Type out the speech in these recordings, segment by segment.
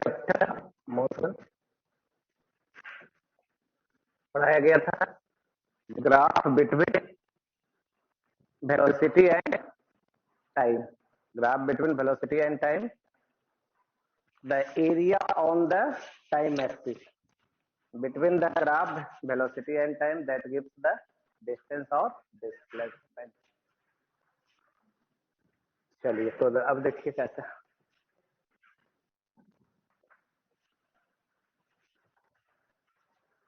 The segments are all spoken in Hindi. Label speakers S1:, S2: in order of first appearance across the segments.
S1: चैप्टर मोशन पढ़ाया गया था। Graph between velocity and time, graph between velocity and time, the area on the time axis between the graph velocity and time that gives the distance of displacement. चलिए तो अब देखिए कैसा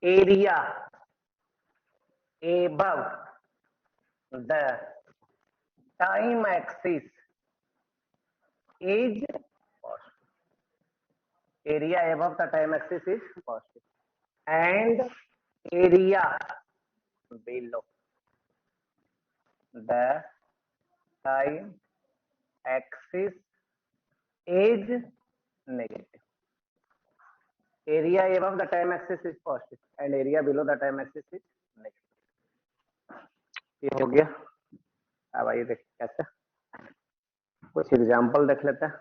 S1: area above the time axis is positive. Area above the time axis is positive and area below the time axis is negative. Area above the time axis is positive and area below the time axis is negative. ये हो गया। अब आइए देखिए कैसे, कुछ एग्जांपल देख लेते हैं।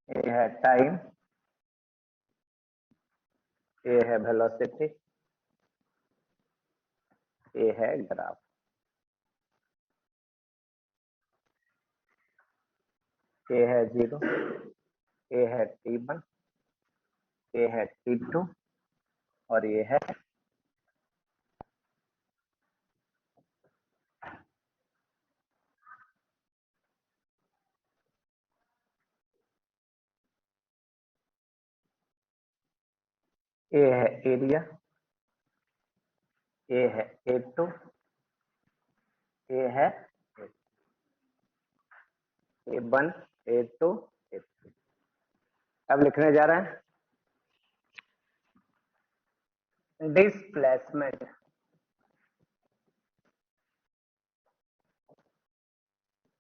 S1: ये है टाइम, ये है वेलोसिटी, ये है ग्राफ। ये है 0, ये है t1, ये है t2 और ये है एरिया, ये है A2, ये है A1, A2, A3। अब लिखने जा रहे हैं डिस्प्लेसमेंट।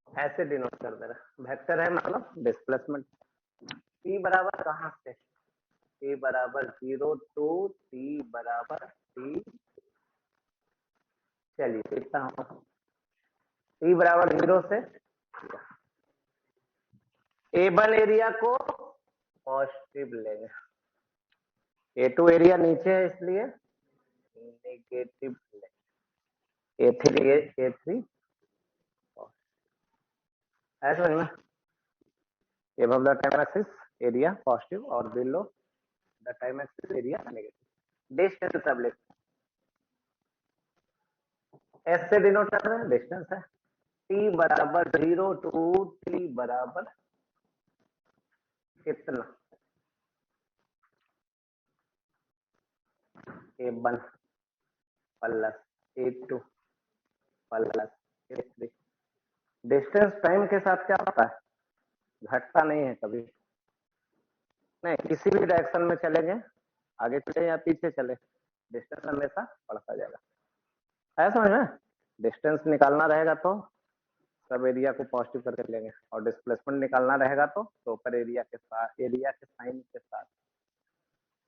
S1: ऐसे डिनोट कर दे रहा, वेक्टर है मतलब डिस्प्लेसमेंट। t बराबर कहाँ से, t बराबर 0 टू t बराबर t। चलिए लिखता हूँ, t बराबर 0 से A1 एरिया को पॉजिटिव लेंगे, A2 एरिया नीचे है इसलिए नेगेटिव लेंगे, A3 ऐसा समझ में। above the time axis area positive और below the time axis area negative। Distance सब लिख, एस से डिनोट कर रहे हैं, डिस्टेंस है। t बराबर 0 टू t बराबर कितना, A1 plus A2 plus A3। Distance time के साथ क्या होता है, घटता नहीं है कभी, नहीं किसी भी डायरेक्शन में चलेंगे, आगे चले या पीछे चले, डिस्टेंस हमेशा बढ़ता जाएगा। है समझ में। डिस्टेंस निकालना रहेगा तो सब एरिया को पॉजिटिव करके लेंगे और डिस्प्लेसमेंट निकालना रहेगा तो ऊपर एरिया के साथ, एरिया के साइन के साथ।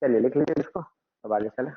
S1: चलिए लिख लीजिए इसको, अब आगे चले।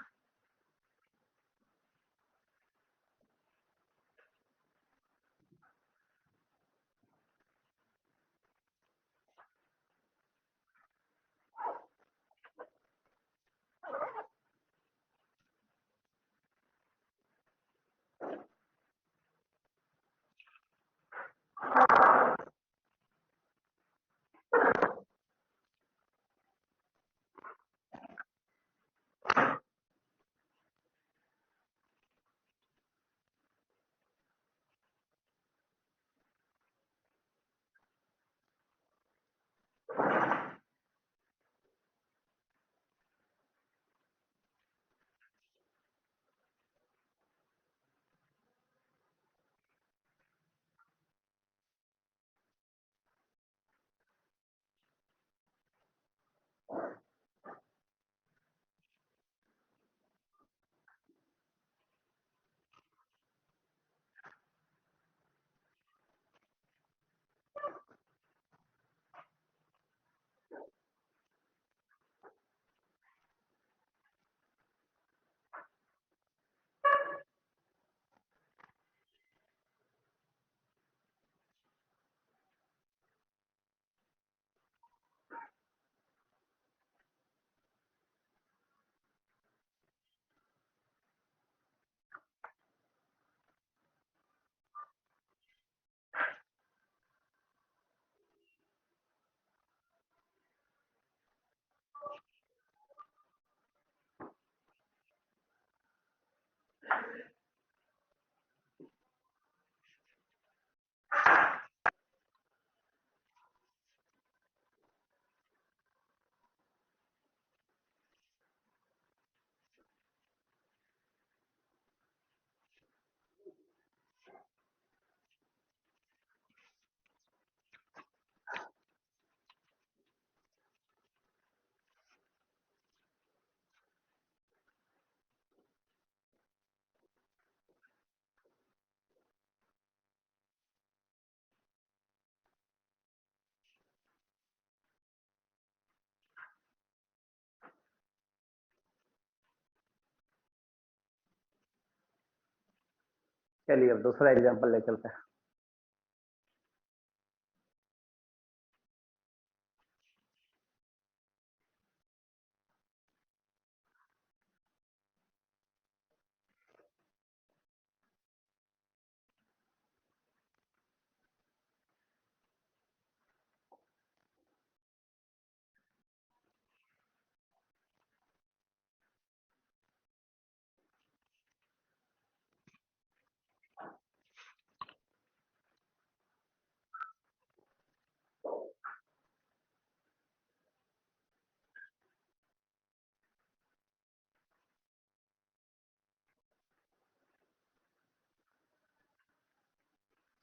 S1: चलिए अब दूसरा एग्जांपल ले चलते हैं।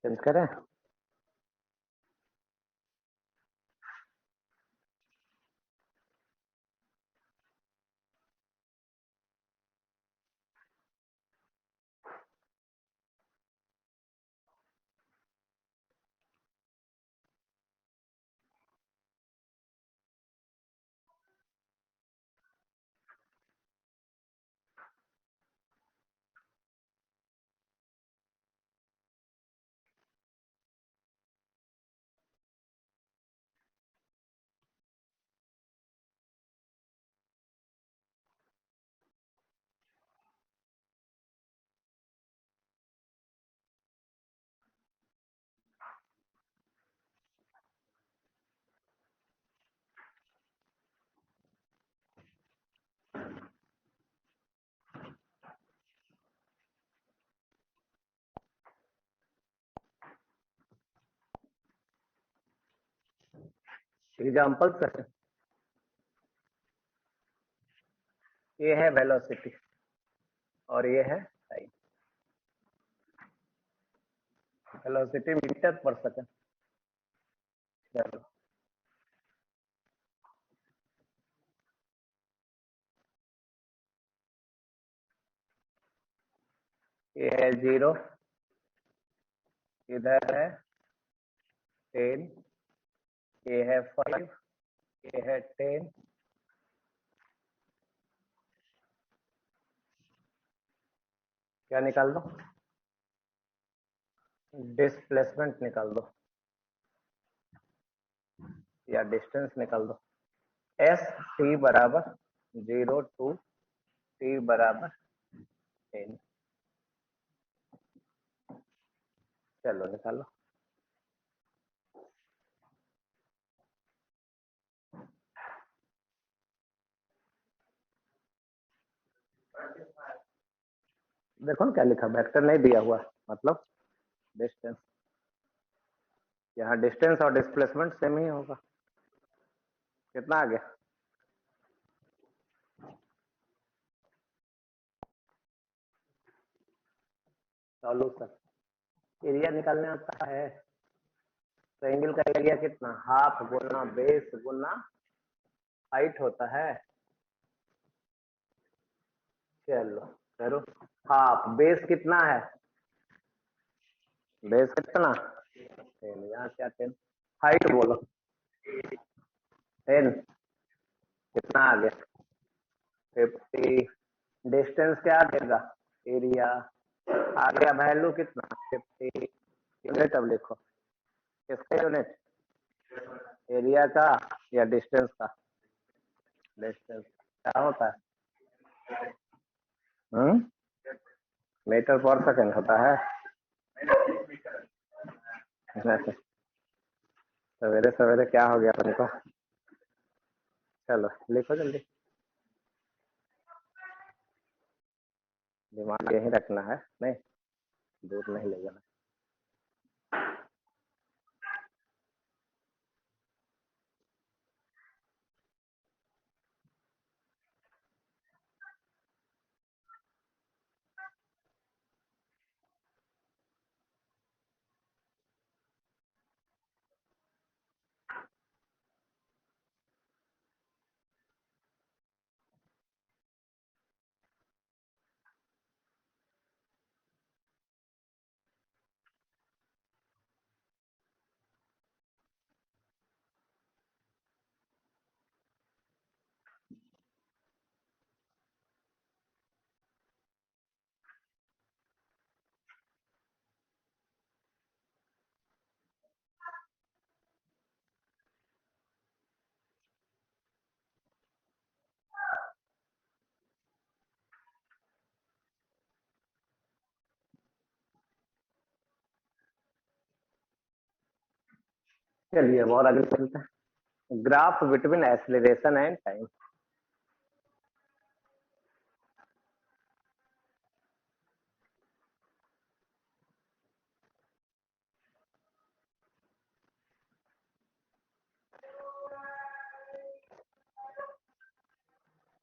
S1: चेंज करें। एग्जांपल सर, ये है वेलोसिटी और ये है टाइम। वेलोसिटी मीटर पर सेकंड। चलो ये है 0, इधर है 10, ये है 5, ये है 10। क्या निकाल दो? डिस्प्लेसमेंट निकाल दो या डिस्टेंस निकाल दो। एस टी बराबर 0 टू टी बराबर 10। चलो निकालो। देखो ना क्या लिखा, वेक्टर नहीं दिया हुआ, मतलब डिस्टेंस। यहाँ डिस्टेंस और डिस्प्लेसमेंट सेम ही होगा। कितना आ गया? सॉल्यूशन। एरिया निकालने आता है तो एंगल का एरिया कितना? हाफ गुना बेस गुना हाइट होता है। चलो करो। हाफ बेस कितना है? बेस कितना? 10। यहाँ क्या 10? हाइट बोलो। 10। कितना आ गया? 50। डिस्टेंस क्या देगा? एरिया आ गया। वैल्यू कितना? 50। यूनिट अब लिखो। किसका यूनिट? एरिया का या डिस्टेंस का? डिस्टेंस क्या होता है? मीटर पर सेकंड होता है। सवेरे सवेरे क्या हो गया तुमको? चलो लिखो जल्दी। दिमाग यही रखना है, नहीं दूर नहीं ले जाना। चलिए अब और आगे चलते हैं। Graph between acceleration and time.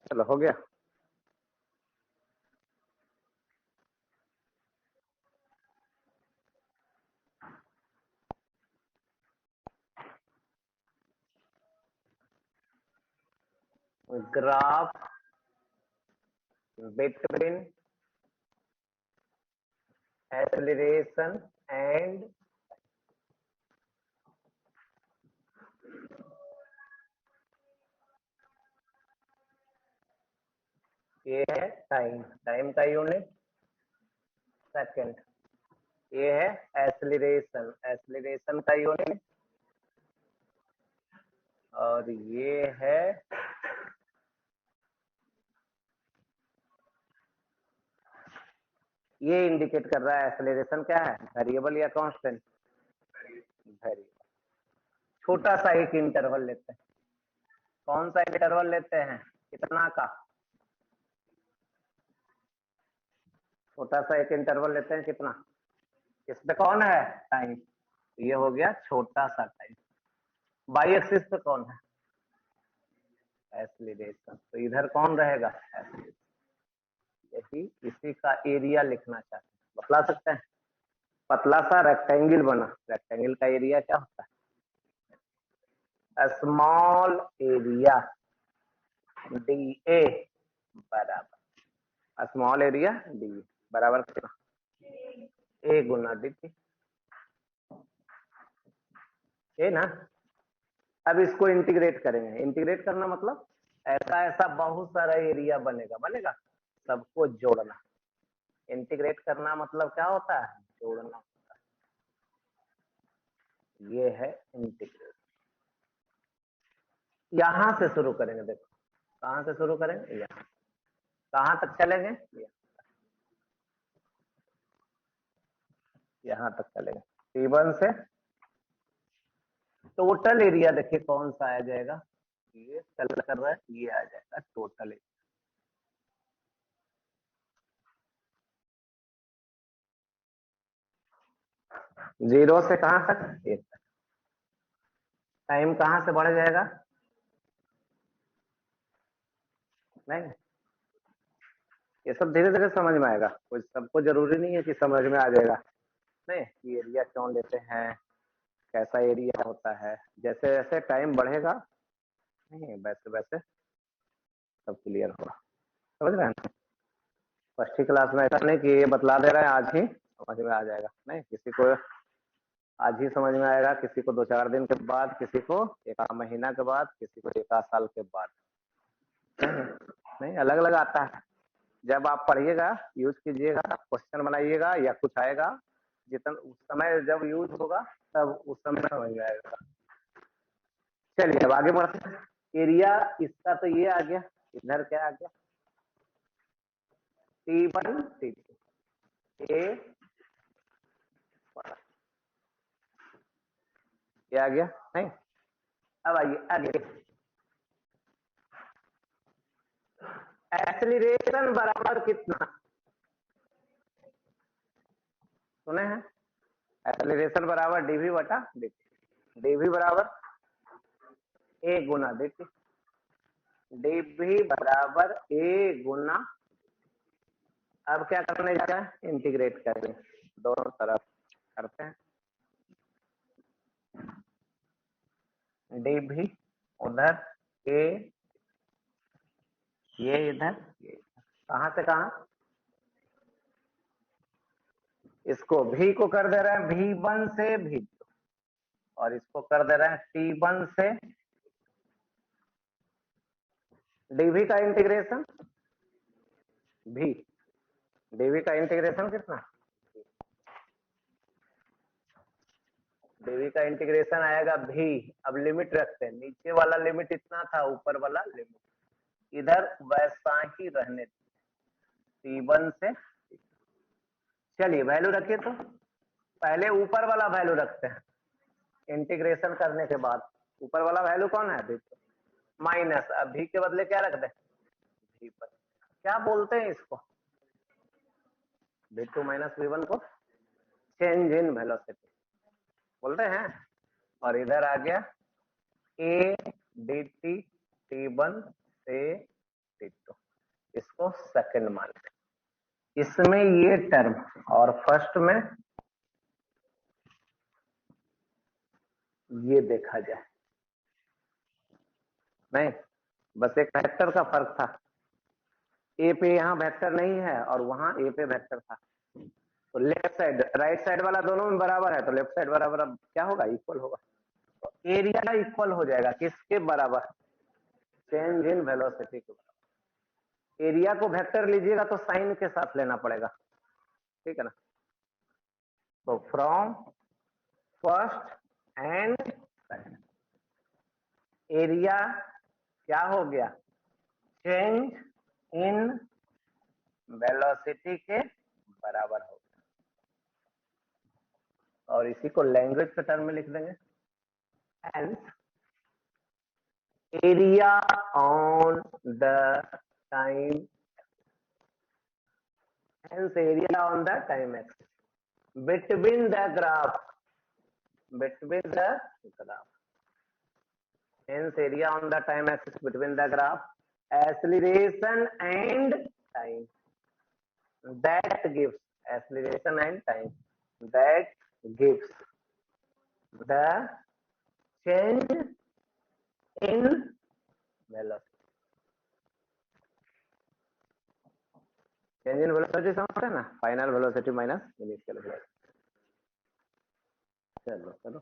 S1: चलो हो गया। ग्राफ बिटवीन एक्सेलरेशन एंड ये है टाइम, टाइम का यूनिट सेकंड। ये है एक्सेलरेशन, एक्सेलरेशन का यूनिट, और ये है ये इंडिकेट कर रहा है एक्सेलरेशन क्या है, वेरिएबल या कांस्टेंट, वेरिएबल। छोटा सा एक इंटरवल लेते हैं। कौन सा इंटरवल लेते हैं, कितना का, छोटा सा एक इंटरवल लेते हैं, कितना, इसमें कौन है, टाइम। ये हो गया छोटा सा टाइम। बाई एक्सिस पे कौन है, एक्सेलरेशन, तो इधर कौन रहेगा, एक्सेलरेशन। यही इसी का एरिया लिखना चाहते हैं, बतला सकते हैं। पतला सा रेक्टेंगल बना, रेक्टेंगल का एरिया क्या होता है, स्मॉल एरिया डी ए बराबर, स्मॉल एरिया डी बराबर कितना, ए गुना डी टी, ए ना। अब इसको इंटीग्रेट करेंगे, इंटीग्रेट करना मतलब ऐसा ऐसा बहुत सारा एरिया बनेगा, बनेगा, सबको जोड़ना। इंटीग्रेट करना मतलब क्या होता है, जोड़ना होता है। ये है इंटीग्रेट। यहां से शुरू करेंगे, देखो कहां से शुरू करेंगे, यहाँ कहां तक चलेंगे, यहाँ तक चलेंगे, T1 से टोटल एरिया देखिए कौन सा आ जाएगा, ये चल कर रहा है, ये आ जाएगा टोटल एरिया। जीरो से कहां तक, एक तक। टाइम कहां से बढ़ जाएगा, नहीं, ये सब धीरे धीरे समझ में आएगा, कुछ सबको जरूरी नहीं है कि समझ में आ जाएगा। नहीं, ये एरिया क्यों लेते हैं, कैसा एरिया होता है, जैसे जैसे टाइम बढ़ेगा, नहीं वैसे वैसे सब क्लियर होगा, समझ रहे हैं। फर्स्ट क्लास में ऐसा नहीं कि ये बतला दे रहा है आज ही समझ में आ जाएगा, नहीं, किसी को आज ही समझ में आएगा, किसी को 2-4 दिन के बाद, किसी को 1 महीना के बाद, किसी को 1 साल के बाद, नहीं अलग अलग आता है। जब आप पढ़िएगा, यूज कीजिएगा, क्वेश्चन बनाइएगा या कुछ आएगा, जितना उस समय जब यूज होगा तब उस समय समझ में आएगा। चलिए अब आगे बढ़ते हैं। एरिया इसका तो ये आ गया, इधर क्या आ गया, T1 T2 ए, ये आ गया, नहीं। अब आइए आगे, एक्सेलरेशन बराबर कितना, सुने हैं, एक्सेलरेशन बराबर डीवी बटा डीटी, डीवी बराबर ए गुना डीटी, डीवी बराबर ए गुना, अब क्या करने जा रहा है, इंटीग्रेट करेंगे, दोनों तरफ करते हैं, डीवी उधर, ए ये इधर, ये कहां से कहां, इसको भी को कर दे रहे हैं V1 से V2, और इसको कर दे रहे हैं T1 से डीवी का इंटीग्रेशन, भी डीवी का इंटीग्रेशन कितना, डीवी का इंटीग्रेशन आएगा भी। अब लिमिट रखते हैं, नीचे वाला लिमिट इतना था, ऊपर वाला लिमिट इधर वैसा ही रहने, T1 से, चलिए वैल्यू रखिए, तो पहले ऊपर वाला वैल्यू रखते हैं, इंटीग्रेशन करने के बाद ऊपर वाला वैल्यू कौन है, माइनस, अब भी के बदले क्या रख दे, भी पर। क्या बोलते हैं इसको, v2 माइनस v1 को चेंज इन वेलोसिटी बोलते हैं। और इधर आ गया a dt t1 से t2, इसको सेकंड मान लें। इसमें ये टर्म और फर्स्ट में ये देखा जाए, नहीं बस एक वेक्टर का फर्क था, ए पे यहाँ वेक्टर नहीं है और वहां ए पे वेक्टर था, तो लेफ्ट साइड राइट साइड वाला दोनों में बराबर है, तो लेफ्ट साइड बराबर अब क्या होगा, इक्वल होगा। तो एरिया इक्वल हो जाएगा किसके बराबर, चेंज इन वेलोसिटी के बराबर। एरिया को वेक्टर लीजिएगा तो साइन के साथ लेना पड़ेगा, ठीक है ना। तो from first and second, area क्या हो गया, चेंज इन वेलोसिटी के बराबर हो गया। और इसी को लैंग्वेज के टर्म में लिख देंगे, and area on the time, hence area on the time axis between the graph, hence area on the time axis between the graph, acceleration and time, that gives acceleration and time, that gives the change in velocity, change in velocity समझते हैं ना, final velocity minus initial velocity. चलो चलो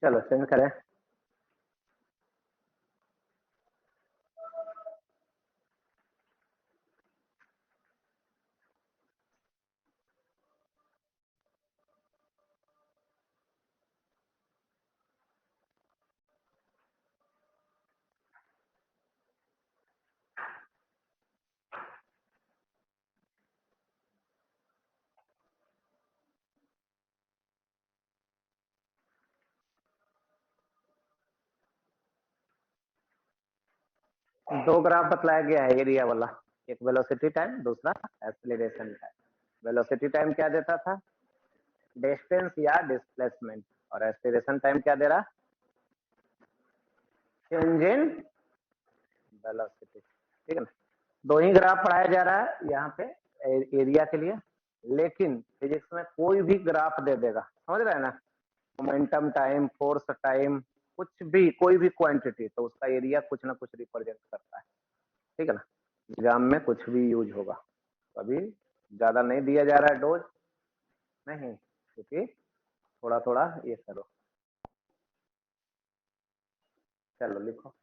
S1: चलो सेंड करें। दो ग्राफ बतलाया गया है एरिया वाला, एक वेलोसिटी टाइम, दूसरा एक्सीलरेशन टाइम। वेलोसिटी टाइम क्या देता था, डिस्टेंस या डिस्प्लेसमेंट, और एक्सीलरेशन टाइम क्या दे रहा, चेंज इन वेलोसिटी। ठीक है ना, दो ही ग्राफ पढ़ाया जा रहा है यहाँ पे एरिया के लिए, लेकिन फिजिक्स में कोई भी ग्राफ दे देगा, समझ रहे हैं ना, मोमेंटम टाइम, फोर्स टाइम, कुछ भी, कोई भी क्वांटिटी, तो उसका एरिया कुछ ना कुछ रिप्रेजेंट करता है। ठीक है ना, एग्जाम में कुछ भी यूज होगा, तो अभी ज्यादा नहीं दिया जा रहा है डोज, नहीं, क्योंकि थोड़ा थोड़ा ये करो। चलो लिखो।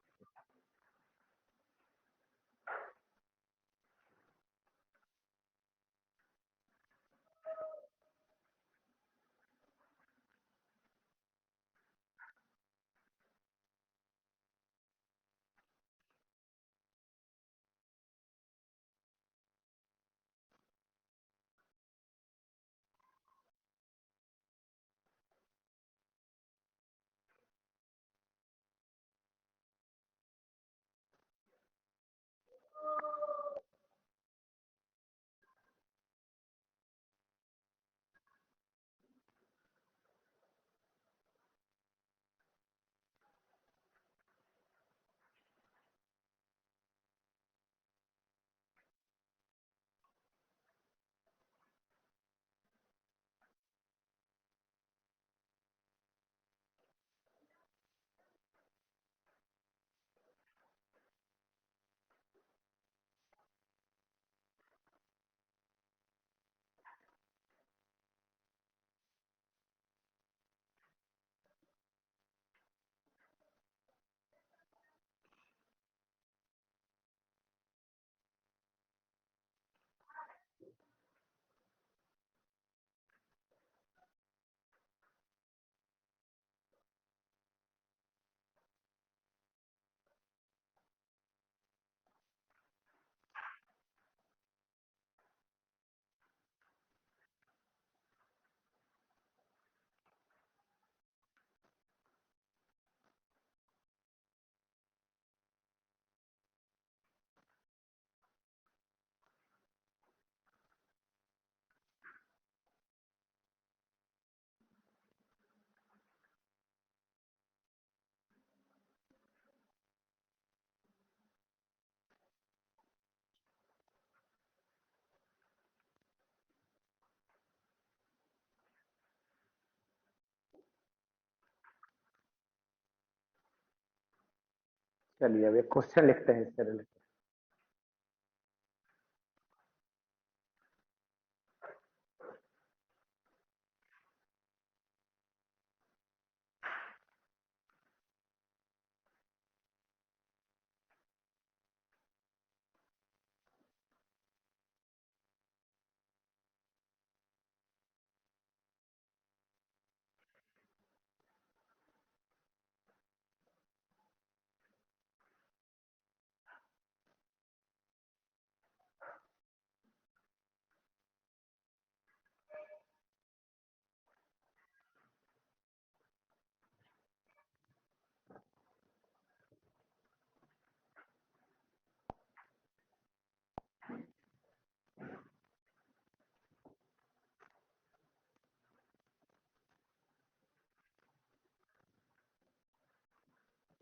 S1: चलिए अब एक क्वेश्चन लिखते हैं इससे रिलेटेड।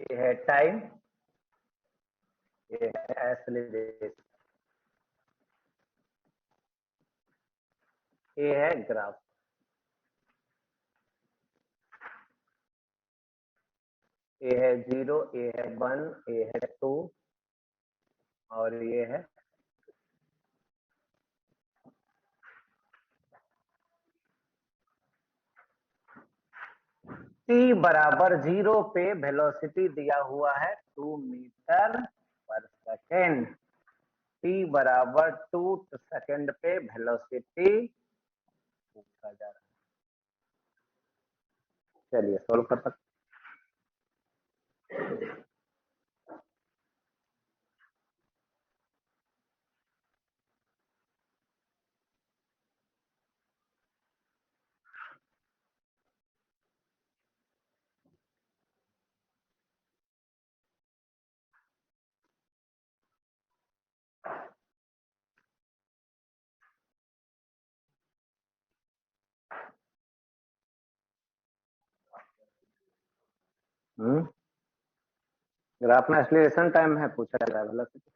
S1: ये है टाइम, ये है एक्सीलरेशन, ये है ग्राफ, ये है 0, ये है 1, ये है 2, और ये है टी बराबर 0 पे वेलोसिटी दिया हुआ है 2 मीटर पर सेकेंड। टी बराबर 2 सेकेंड पे वेलोसिटी पूछा जा रहा है। चलिए सोल्व कर सकते। ग्राफ में एक्सीलरेशन टाइम है पूछा जा रहा है वेलोसिटी।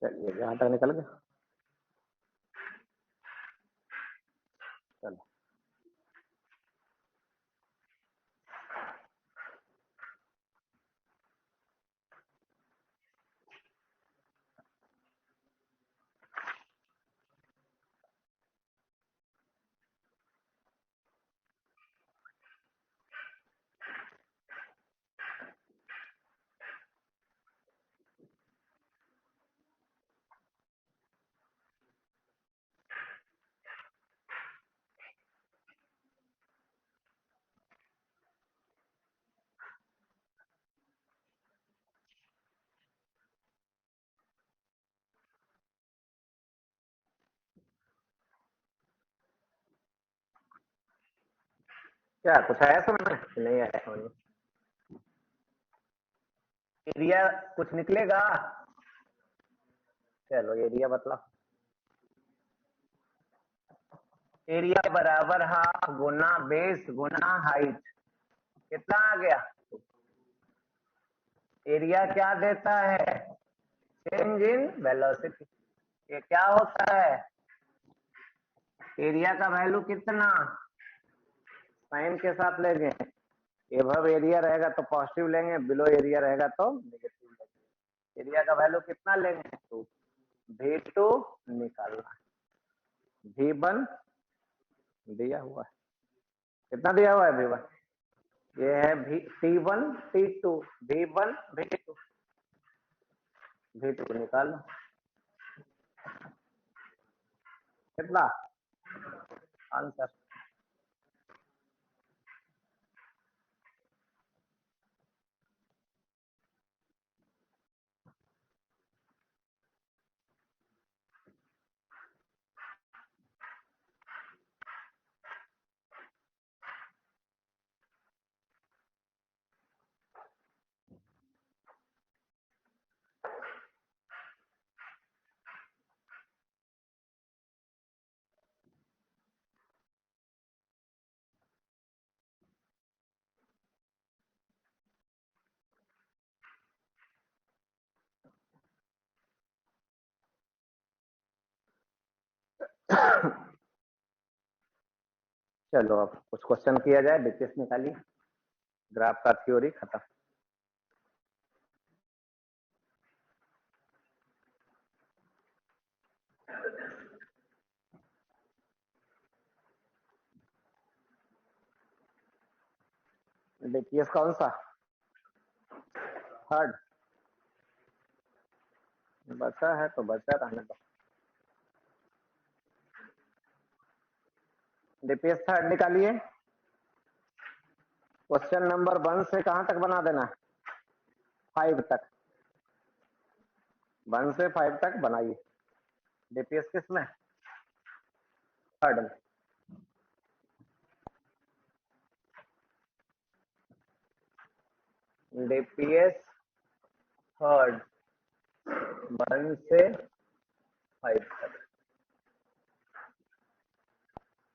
S1: चलिए जहां तक निकल गया। चलो क्या कुछ आया समझ में कि नहीं आया समझ में? एरिया कुछ निकलेगा। चलो एरिया बतला। एरिया बराबर हाफ गुना बेस गुना हाइट। कितना आ गया? एरिया क्या देता है? Change in velocity. ये क्या होता है? एरिया का वैल्यू कितना साइन के साथ लेंगे। एबव एरिया रहेगा तो पॉजिटिव लेंगे, बिलो एरिया रहेगा तो नेगेटिव लेंगे। एरिया का वैल्यू कितना लेंगे? तो V2 निकालना है। V1 दिया हुआ है। कितना दिया हुआ है V1? ये है T1 T2 V1 V2 V2 निकालो। कितना आंसर? चलो अब कुछ क्वेश्चन किया जाए। डीपीएस निकालिए। ग्राफ का थ्योरी खत्म। डीपीएस कौन सा? थर्ड बचा है तो बचा रहने दो। डीपीएस थर्ड निकालिए। क्वेश्चन नंबर 1 से कहां तक बना देना है? 5 तक। 1 से 5 तक बनाइए। डीपीएस किसमें? थर्ड में। डीपीएस थर्ड 1 से 5 तक।